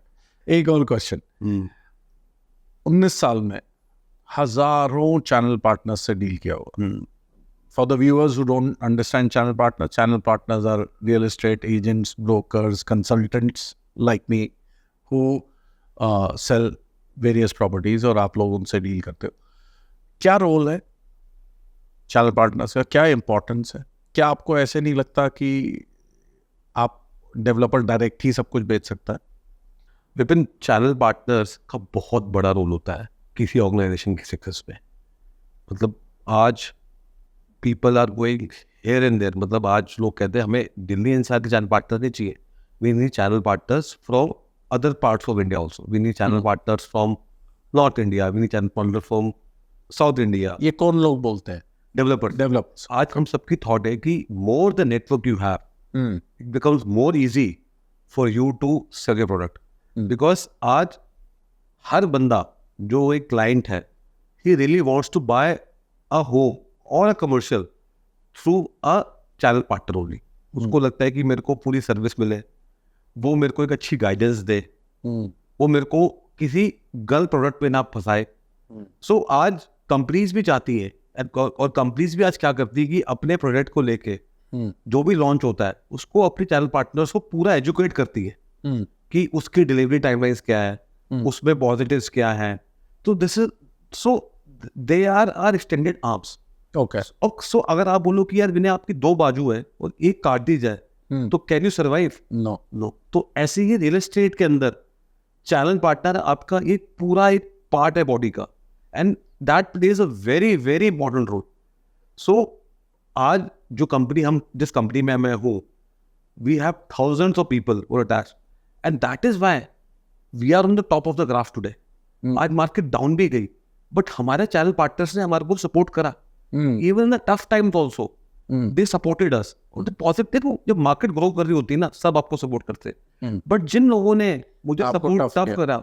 [SPEAKER 1] एक और question. 19 साल में हजारों channel partners से deal किया होगा. For the viewers who don't understand channel partners are real estate agents, brokers, consultants like me who sell various properties और आप लोग उनसे डील करते हो. क्या रोल है चैनल पार्टनर्स का? क्या इंपॉर्टेंस है? क्या आपको ऐसे नहीं लगता कि आप डेवलपर डायरेक्ट ही सब कुछ बेच सकता है?
[SPEAKER 2] विपिन, चैनल पार्टनर्स का बहुत बड़ा रोल होता है किसी ऑर्गेनाइजेशन की सक्सेस में. मतलब आज people are going here and there. मतलब आज लोग कहते हैं हमें दिल्ली एनसीआर के चैनल पार्टनर नहीं चाहिए. We need channel partners from other parts of India also. We need channel partners from north India. We need channel partner from south India.
[SPEAKER 1] ये कौन लोग बोलते हैं?
[SPEAKER 2] डेवलपर्स. आज हम सबकी थॉट है कि more the network you have, it becomes more easy for you to sell your product. Because आज हर बंदा जो एक client है, he really wants to buy a home or a commercial through a channel partner only. उसको लगता है कि मेरे को पूरी सर्विस मिले, वो मेरे को एक अच्छी गाइडेंस दे, वो मेरे को किसी गलत प्रोडक्ट पे ना फंसाए. सो आज कंपनीज भी चाहती है और कंपनीज भी आज क्या करती है कि अपने प्रोडक्ट को लेके जो भी लॉन्च होता है उसको अपने चैनल पार्टनर्स को पूरा एजुकेट करती है कि उसकी डिलीवरी टाइमलाइंस क्या है, उसमें पॉजिटिव्स क्या है. तो this is so they are extended arms.
[SPEAKER 1] Okay.
[SPEAKER 2] So अगर आप बोलो कि यार विनय आपकी 2 बाजू है और एक काट दी जाए तो कैन यू सर्वाइव? नो. तो ऐसे ही रियल एस्टेट के अंदर चैनल पार्टनर आपका एक पूरा एक पार्ट है बॉडी का, and that plays a very very important role. So आज जो कंपनी जिस कंपनी में मैं हूँ, we have thousands of people attached, and that is why we are on the top of the graph today. आज market down भी गई but हमारे चैनल पार्टनर्स ने हमारे को सपोर्ट करा. Even in the tough times also they supported us. देखो जब मार्केट ग्रो कर रही होती है ना, सब आपको सपोर्ट करते हैं, बट जिन लोगों ने मुझे सपोर्ट तब करा,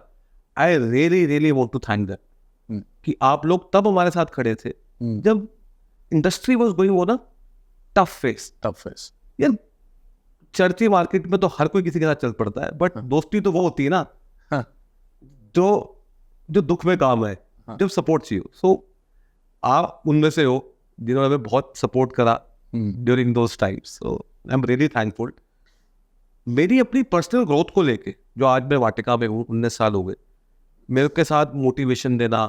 [SPEAKER 2] I really really want to thank them कि आप लोग तब हमारे साथ खड़े थे जब industry was going on a tough face. यार चर्ची मार्केट में तो हर कोई किसी के साथ चल पड़ता है, बट दोस्ती तो वो होती है ना जो दुख में काम है, जब सपोर्ट चाहिए. सो आप उनमें से हो जिन्होंने हमें बहुत सपोर्ट करा during those times. So I am really thankful. मेरी अपनी पर्सनल ग्रोथ को लेके जो आज मैं वाटिका में हूँ, 19 साल हो गए, मेरे के साथ मोटिवेशन देना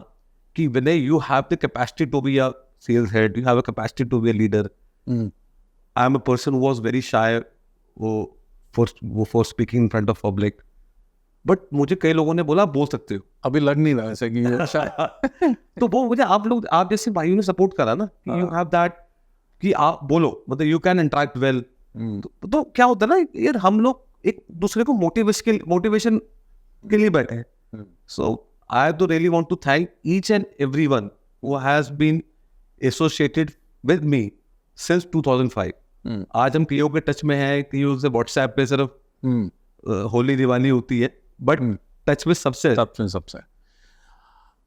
[SPEAKER 2] कि Vinay you have the capacity to be a sales head, you have a capacity to be a leader. I am a person who was very shy for speaking in front of public, but मुझे कई लोगों ने बोला बोल सकते हो.
[SPEAKER 1] अभी लग नहीं रहा ऐसे कि
[SPEAKER 2] तो वो मुझे आप जैसे भाइयों ने सपोर्ट करा ना कि यू हैव दैट कि आप बोलो, मतलब यू कैन इंटरेक्ट वेल. तो क्या होता है ना यार, हम लोग एक दूसरे को मोटिवेशन के लिए बैठे हैं. सो आई तो really want to thank each and everyone who has been associated with me since 2005. आज हम कईयों के टच में हैं, कईयों से व्हाट्सएप पे सिर्फ होली दिवाली होती है, बट टच में सबसे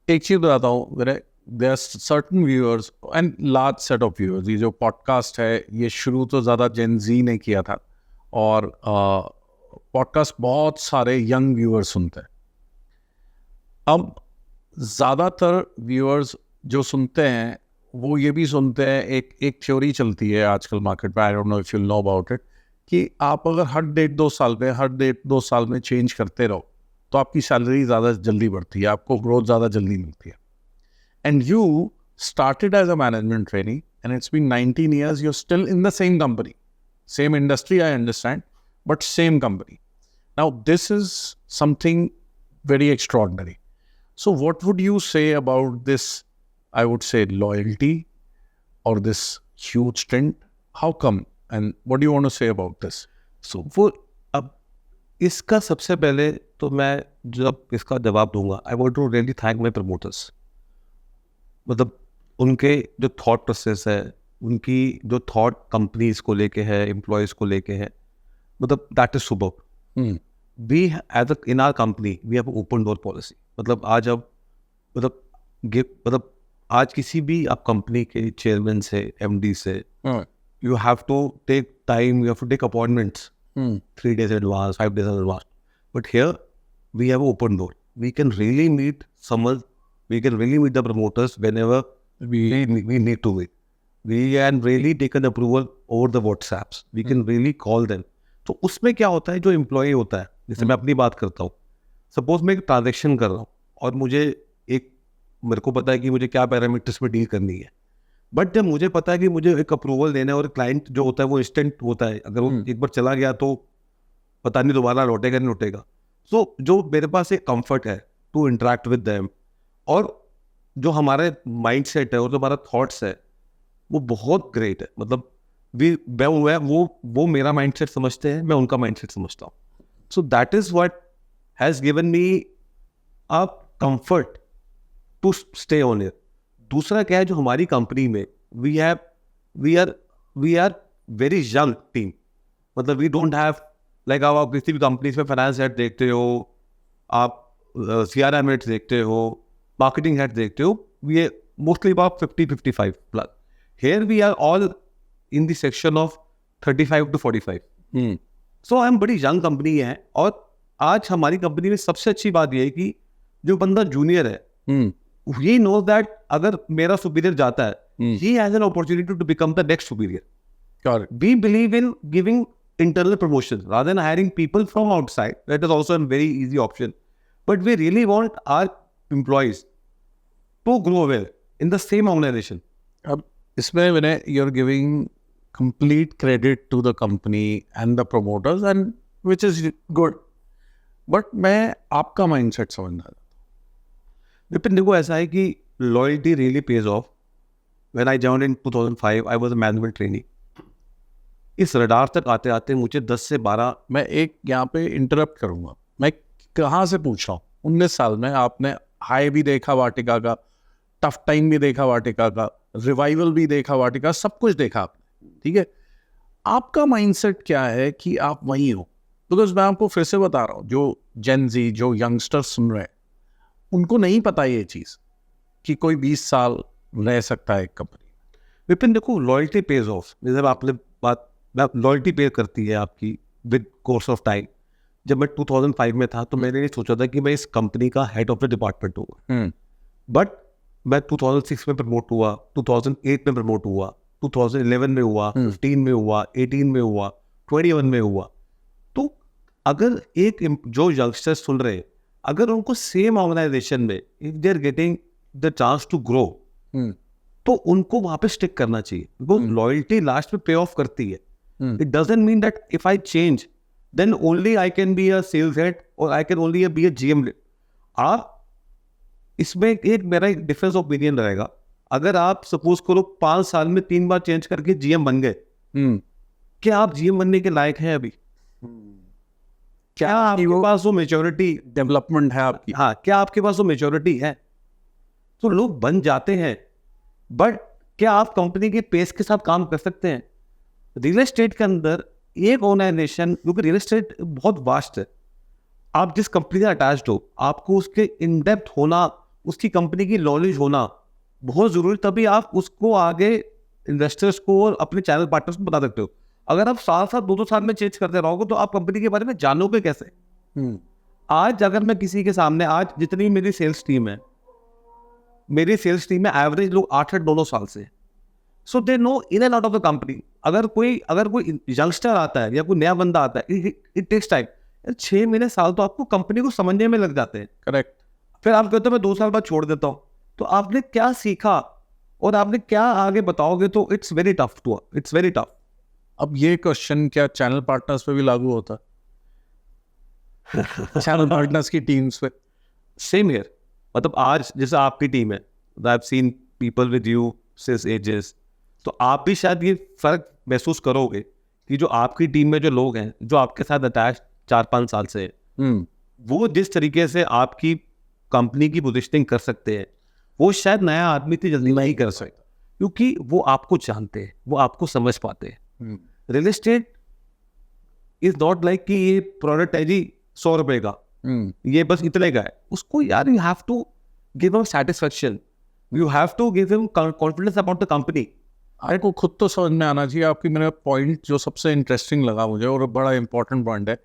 [SPEAKER 1] एक चीज बताता हूँ, there are certain viewers and large set of viewers. ये जो पॉडकास्ट है ये शुरू तो ज़्यादा जेन जी ने किया था, और पॉडकास्ट बहुत सारे यंग व्यूअर्स सुनते हैं. अब ज़्यादातर व्यूअर्स जो सुनते हैं वो ये भी सुनते हैं, एक थ्योरी चलती है आजकल मार्केट में, I don't know if you know about it, कि आप अगर हर 1.5 साल में चेंज करते रहो तो आपकी सैलरी ज़्यादा जल्दी बढ़ती है, आपको ग्रोथ ज़्यादा जल्दी मिलती है. And you started as a management training and it's been 19 years, you're still in the same company, same industry, I understand, but same company. Now this is something very extraordinary. So what would you say about this, I would say, loyalty or this huge stint? How come? And what do you want to say about this?
[SPEAKER 2] So वो अब इसका सबसे पहले तो मैं जब इसका जवाब दूंगा, I want to really thank my promoters. मतलब उनके जो थॉट प्रोसेस है, उनकी जो थॉट कंपनीज को लेके है, एम्प्लॉयज़ को लेके है, मतलब that is super. We as in our company we have open door policy. मतलब आज अब मतलब आज किसी भी आप कंपनी के चेयरमैन से, एमडी से, you have to take time, you have to take appointments 3 days advance, 5 days advance. But here we have open door. We can really meet someone. We can really meet the promoters whenever we need to meet. We can really take an approval over the WhatsApps. We can really call them. तो उसमें क्या होता है, जो employ होता है, जैसे मैं अपनी बात करता हूँ, सपोज मैं एक ट्रांजेक्शन कर रहा हूँ और मेरे को पता है कि मुझे क्या पैरामीटर्स में डील करनी है. बट जब मुझे पता है कि मुझे एक अप्रूवल देना है और क्लाइंट जो होता है वो इंस्टेंट होता है, अगर वो एक बार चला गया तो पता नहीं दोबारा लौटेगा नहीं लौटेगा. सो जो मेरे पास एक कंफर्ट है टू इंटरेक्ट विद देम, और जो हमारे माइंड सेट है और जो हमारा थॉट्स है वो बहुत ग्रेट है. मतलब वो मेरा माइंड सेट समझते हैं, मैं उनका माइंड सेट समझता हूँ. So that is what has given me a comfort to stay on here. दूसरा क्या है, जो हमारी कंपनी में we are very young team. मतलब वी डोंट हैव लाइक आप किसी भी कंपनीज में फाइनेंस हेड देखते हो, आप CRM हेड देखते हो, मार्केटिंग हेड देखते हो, we are mostly about 50-55 plus. Here we are all in the section of 35 to 45. So हम बड़ी यंग कंपनी है, और आज हमारी कंपनी में सबसे अच्छी बात यह है कि जो बंदा जूनियर है, he knows that अगर मेरा सुपीरियर जाता है, he has an opportunity to become the next superior.
[SPEAKER 1] Correct.
[SPEAKER 2] We believe in giving internal promotion rather than hiring people from outside. That is also a very easy option. But we really want our employees to grow well in the same organization.
[SPEAKER 1] अब इसमें विनय, you're giving complete credit to the company and the promoters, and which is good. But मैं आपका mindset समझना था.
[SPEAKER 2] विपिन, देखो ऐसा है कि loyalty really page of. When I joined in 2005 I was a management trainee. इस रडार तक आते आते मुझे 10 से 12.
[SPEAKER 1] मैं एक यहाँ पे इंटरप्ट करूँगा. मैं कहाँ से पूछ रहा हूँ, 19 साल में आपने हाई भी देखा वाटिका का, टफ टाइम भी देखा वाटिका का, रिवाइवल भी देखा वाटिका, सब कुछ देखा आपने, ठीक है. आपका माइंडसेट क्या है कि आप वहीं हो? बिकॉज मैं आपको फिर से बता रहा हूँ, जो जेन जी, जो यंगस्टर्स सुन रहे हैं, उनको नहीं पता ये चीज़ कि कोई 20 साल रह सकता है एक कंपनी.
[SPEAKER 2] विपिन देखो, लॉयल्टी पेज ऑफ. जैसे आपने बात, लॉयल्टी पे करती है आपकी विद कोर्स ऑफ टाइम. जब मैं 2005 में था तो मैंने ये सोचा था कि मैं इस कंपनी का हेड ऑफ द डिपार्टमेंट हूँ. बट मैं 2006 में प्रमोट हुआ, 2008 में प्रमोट हुआ, 2011 में हुआ, 15 में हुआ, 18 में हुआ, 21 में हुआ. तो अगर एक जो यंगस्टर्स सुन रहे हैं, अगर उनको सेम ऑर्गेनाइजेशन में if they are getting the chance to grow, तो उनको वहां पे स्टिक करना चाहिए. वो लॉयल्टी लास्ट में पे ऑफ करती है. It doesn't mean that if I change then only I can be a sales head और I can only be a GM. आप इसमें एक मेरा एक डिफरेंस ओपिनियन रहेगा. अगर आप सपोज करो 5 साल में 3 बार चेंज करके GM बन गए, क्या आप GM बनने के लायक हैं अभी? क्या आपके पास वो मेच्योरिटी
[SPEAKER 1] डेवलपमेंट है आपकी?
[SPEAKER 2] हाँ, क्या आपके पास वो मेच्योरिटी है? तो लोग बन जाते हैं, बट क्या आप कंपनी के पेस के साथ काम कर सकते हैं? रियल एस्टेट के अंदर एक ऑर्गेनाइजेशन, क्योंकि रियल एस्टेट बहुत वास्ट है, आप जिस कंपनी से अटैच्ड हो, आपको उसके इन डेप्थ होना, उसकी कंपनी की नॉलेज होना बहुत जरूरी, तभी आप उसको आगे इन्वेस्टर्स को और अपने चैनल पार्टनर्स को बता सकते हो. अगर आप साल 2-2 साल में चेंज करते रहोगे तो आप कंपनी के बारे में जानोगे कैसे? आज अगर मैं किसी के सामने, आज जितनी मेरी सेल्स टीम है, मेरी सेल्स टीम में एवरेज लोग 8-8 9 साल से. So they know in and out of the company. अगर कोई यंगस्टर आता है या कोई नया बंदा आता है, इट टेक्स टाइम. 6 महीने साल तो आपको कंपनी को समझने में लग जाते हैं.
[SPEAKER 1] करेक्ट.
[SPEAKER 2] फिर आप कहते हो मैं 2 साल बाद छोड़ देता हूँ. तो आपने क्या सीखा और आपने क्या आगे बताओगे? तो इट्स वेरी टफ.
[SPEAKER 1] अब ये क्वेश्चन क्या चैनल पार्टनर्स पे भी लागू होता है? चैनल पार्टनर्स की टीम्स पे
[SPEAKER 2] सेम हियर. मतलब आज जैसे आपकी टीम है, I have seen people with you since ages, तो आप भी शायद ये फर्क महसूस करोगे कि जो आपकी टीम में जो लोग हैं, जो आपके साथ अटैच 4-5 साल से, वो जिस तरीके से आपकी कंपनी की पोजीशनिंग कर सकते हैं, वो शायद नया आदमी इतनी जल्दी नहीं कर सकता, क्योंकि वो आपको जानते हैं, वो आपको समझ पाते हैं. Real estate is not like कि ये प्रोडक्ट है जी, 100 रुपए का, ये बस इतने का है, उसको यार you have to give him satisfaction, you have to give him confidence about the company.
[SPEAKER 1] अरे को खुद तो समझ में आना चाहिए। आपकी मेरा पॉइंट जो सबसे इंटरेस्टिंग लगा मुझे और बड़ा इंपॉर्टेंट पॉइंट है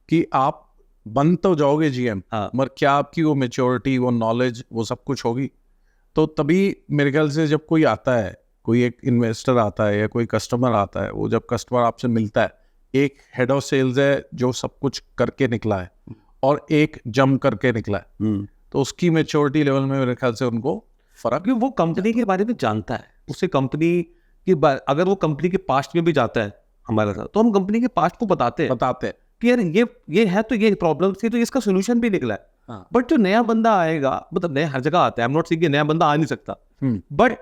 [SPEAKER 1] कि आप बन तो जाओगे जीएम,
[SPEAKER 2] हाँ।
[SPEAKER 1] मगर क्या आपकी वो मेच्योरिटी, वो नॉलेज, वो सब कुछ होगी? तो तभी मेरे ख्याल से जब कोई आता है, कोई एक इन्वेस्टर आता है या कोई कस्टमर आता है, वो जब कस्टमर आपसे मिलता है, एक हेड ऑफ सेल्स है जो सब कुछ करके निकला है और एक जम करके निकला है, तो उसकी मेच्योरिटी लेवल में मेरे ख्याल से उनको फर्क,
[SPEAKER 2] क्योंकि वो कंपनी के बारे में जानता है, उसे कंपनी की अगर वो कंपनी के पास्ट में भी जाता है हमारे साथ, तो हम कंपनी के पास्ट को बताते हैं कि यार ये है, तो ये प्रॉब्लम थी, तो इसका सोल्यूशन भी निकला है। बट जो नया बंदा आएगा, मतलब नया हर जगह आता है, आई एम नॉट सेइंग कि नया बंदा आ नहीं सकता, but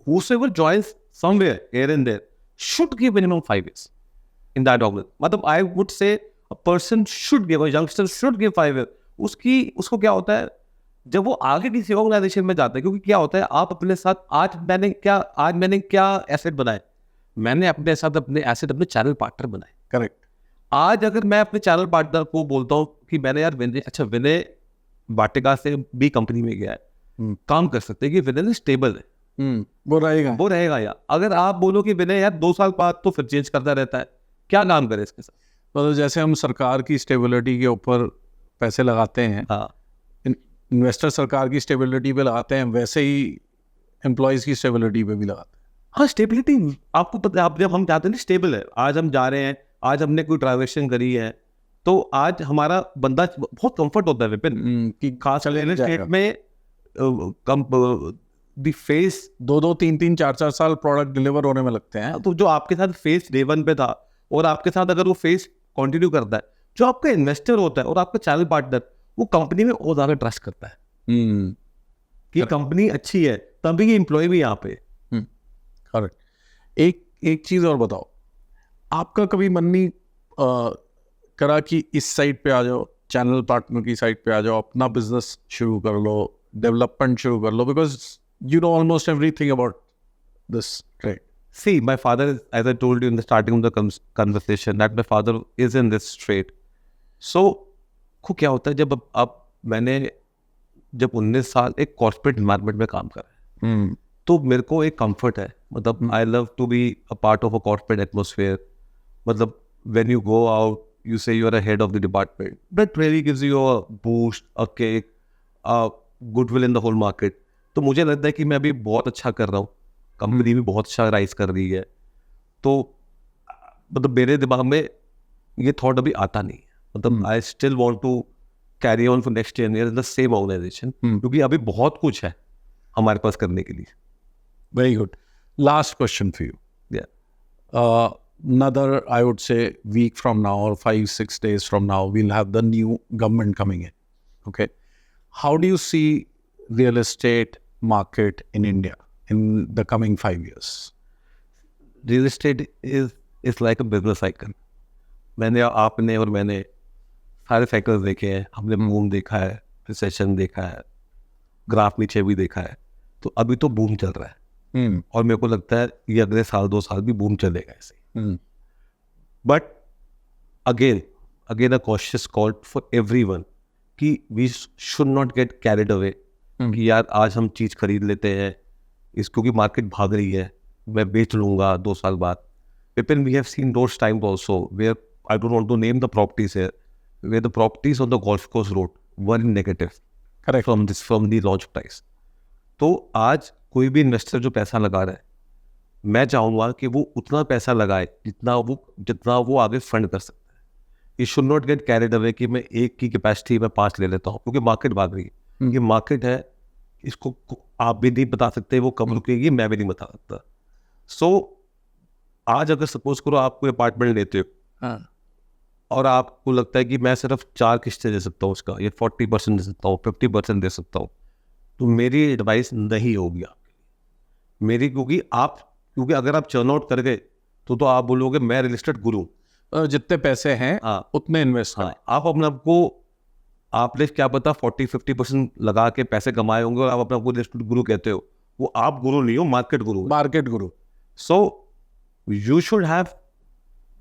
[SPEAKER 2] whosoever joins somewhere here and there should give minimum 5 years in that organization. मतलब I would say a person should give, a youngster should give 5 years. उसको क्या होता है जब वो आगे किसी ऑर्गेनाइजेशन में जाता है, क्योंकि क्या होता है, आप अपने साथ आज मैंने क्या एसेट बनाए, मैंने अपने साथ अपने एसेट अपने चैनल पार्टनर बनाए।
[SPEAKER 1] करेक्ट।
[SPEAKER 2] आज अगर मैं अपने चैनल पार्टनर को बोलता हूँ कि मैंने यार विनय वाटिका से भी कंपनी में गया है, काम कर सकते हैं कि विनय स्टेबल है,
[SPEAKER 1] वो रहेगा
[SPEAKER 2] यार। अगर आप बोलो कि विनय यार 2 साल बाद तो फिर चेंज करता रहता है, क्या काम करे इसके साथ?
[SPEAKER 1] मतलब जैसे हम सरकार की स्टेबिलिटी के ऊपर पैसे लगाते हैं,
[SPEAKER 2] हाँ,
[SPEAKER 1] इन्वेस्टर सरकार की स्टेबिलिटी पे लगाते हैं, वैसे ही एम्प्लॉयज की स्टेबिलिटी पे भी लगाते हैं।
[SPEAKER 2] हाँ, स्टेबिलिटी आपको पता है, आप जब हम जाते हैं स्टेबल है, आज हम जा रहे हैं, आज हमने कोई ट्रांजेक्शन करी है, तो आज हमारा बंदा बहुत कंफर्ट होता है विपिन कि खास रियल एस्टेट में द फेस
[SPEAKER 1] 2-2, 3-3, 4-4 साल प्रोडक्ट डिलीवर होने में लगते हैं।
[SPEAKER 2] तो जो आपके साथ फेस डे 1 पे था और आपके साथ अगर वो फेस कंटिन्यू करता है, जो आपका इन्वेस्टर होता है और आपका चैनल पार्टनर, वो कंपनी में और ज्यादा ट्रस्ट करता है कि कंपनी अच्छी है, तभी ये एम्प्लॉय भी यहाँ पे।
[SPEAKER 1] करेक्ट। एक चीज और बताओ, आपका कभी मन नहीं करा कि इस साइड पे आ जाओ, चैनल पार्टनर की साइड पे आ जाओ, अपना बिजनेस शुरू कर लो, डेवलपमेंट शुरू कर लो, because you know almost everything about this trade?
[SPEAKER 2] See, my father, as I told you in the starting of the conversation, that my father is in this trade. So, को क्या होता है जब मैंने 19 साल एक कॉर्पोरेट एनवायरनमेंट में काम करा है, तो मेरे को एक कंफर्ट है, मतलब I love to be a part of a corporate atmosphere. मतलब when you go out, you say you are a head of the department, that really gives you a boost, a kick, a goodwill in the whole market. तो मुझे लगता है कि मैं अभी बहुत अच्छा कर रहा हूँ, कंपनी भी बहुत अच्छा राइज कर रही है, तो मतलब मेरे दिमाग में ये थॉट अभी आता नहीं है। मतलब I still want to carry on for next 10 years in the same organization, क्योंकि अभी बहुत कुछ है हमारे पास करने के लिए।
[SPEAKER 1] Very good. Last question for you. Another, I would say, week from now or 5-6 days from now, we'll have the new government coming in. Okay, how do you see real estate market in India in the coming 5 years?
[SPEAKER 2] Real estate is like a business cycle. आपने और मैंने सारे cycles देखे हैं, हमने boom देखा है, recession देखा है, ग्राफ नीचे भी देखा है, तो अभी तो बूम चल रहा है और मेरे को लगता है ये अगले 1-2 साल भी बूम चलेगा ऐसे। But again a cautious call for everyone कि we should not get carried away कि यार आज हम चीज़ खरीद लेते हैं क्योंकि मार्केट भाग रही है, मैं बेच लूँगा 2 साल बाद। Pippin, we have seen those times also where I don't want to name the properties here, where the properties on the Golf Course Road were in negative.
[SPEAKER 1] Correct.
[SPEAKER 2] From the launch price. तो आज कोई भी investor जो पैसा लगा रहा है, मैं चाहूँगा कि वो उतना पैसा लगाए जितना वो आगे फंड कर सकता है। ये should not get carried away कि मैं एक की कैपेसिटी में 5 ले लेता हूँ, क्योंकि मार्केट भाग रही है। ये मार्केट है, इसको आप भी नहीं बता सकते वो कब रुकेगी, मैं भी नहीं बता सकता। सो आज अगर सपोज करो आप कोई अपार्टमेंट लेते हो और आपको लगता है कि मैं सिर्फ 4 किस्तें दे सकता हूँ उसका, ये 40% दे सकता हूँ, 50% दे सकता हूँ, तो मेरी एडवाइस नहीं होगी आपके मेरी, क्योंकि अगर आप चर्न आउट कर गए तो आप बोलोगे मैं रियल एस्टेट गुरु,
[SPEAKER 1] जितने पैसे हैं उतने इन्वेस्ट करें।
[SPEAKER 2] आप अपने आपको, आपने क्या पता 40-50% लगा के पैसे कमाए होंगे और आप अपने आपको रियल एस्टेट गुरु कहते हो, वो आप गुरु नहीं हो, market Guru. So you should have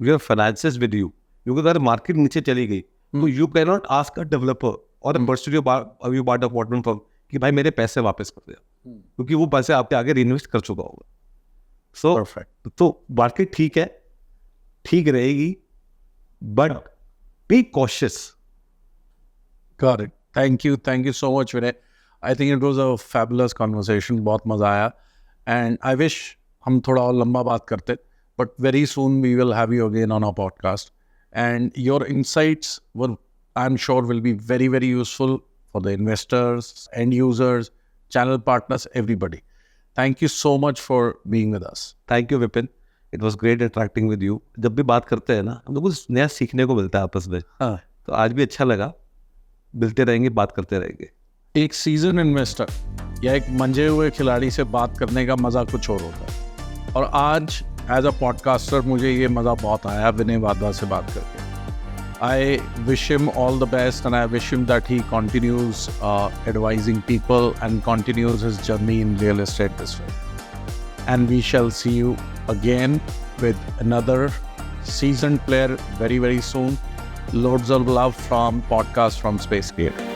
[SPEAKER 2] your finances with you, क्योंकि अगर मार्केट नीचे चली गई तो you can not ask a developer और यू बाट अपार्टमेंट फर्म कि भाई मेरे पैसे वापस कर दे, क्योंकि वो पैसे आपके आगे रीइन्वेस्ट कर चुका होगा. सो
[SPEAKER 1] Perfect.
[SPEAKER 2] तो मार्केट ठीक है, ठीक रहेगी, but be cautious.
[SPEAKER 1] Got it. Thank you so much, Vinay. I think it was a fabulous conversation. बहुत मजा आया. And I wish हम थोड़ा और लंबा बात करते. But very soon we will have you again on our podcast. And your insights I'm sure will be very, very useful for the investors, end users, channel partners, everybody. Thank you so much for being with us.
[SPEAKER 2] Thank you Vipin, it was great interacting with you. जब भी बात करते हैं ना, हम लोग कुछ नया सीखने को मिलता है आपस में.
[SPEAKER 1] हाँ.
[SPEAKER 2] तो आज भी अच्छा लगा. मिलते रहेंगे, बात करते रहेंगे.
[SPEAKER 1] एक सीजन इन्वेस्टर या एक मंजे हुए खिलाड़ी से बात करने का मज़ा कुछ और होता है. और आज एज अ पॉडकास्टर मुझे ये मज़ा बहुत आया विनय वाधवा से बात करके. I wish him all the best, and I wish him that he continues advising people and continues his journey in real estate this way. And we shall see you again with another seasoned player very, very soon. Loads of love from Podcast from Space Creator.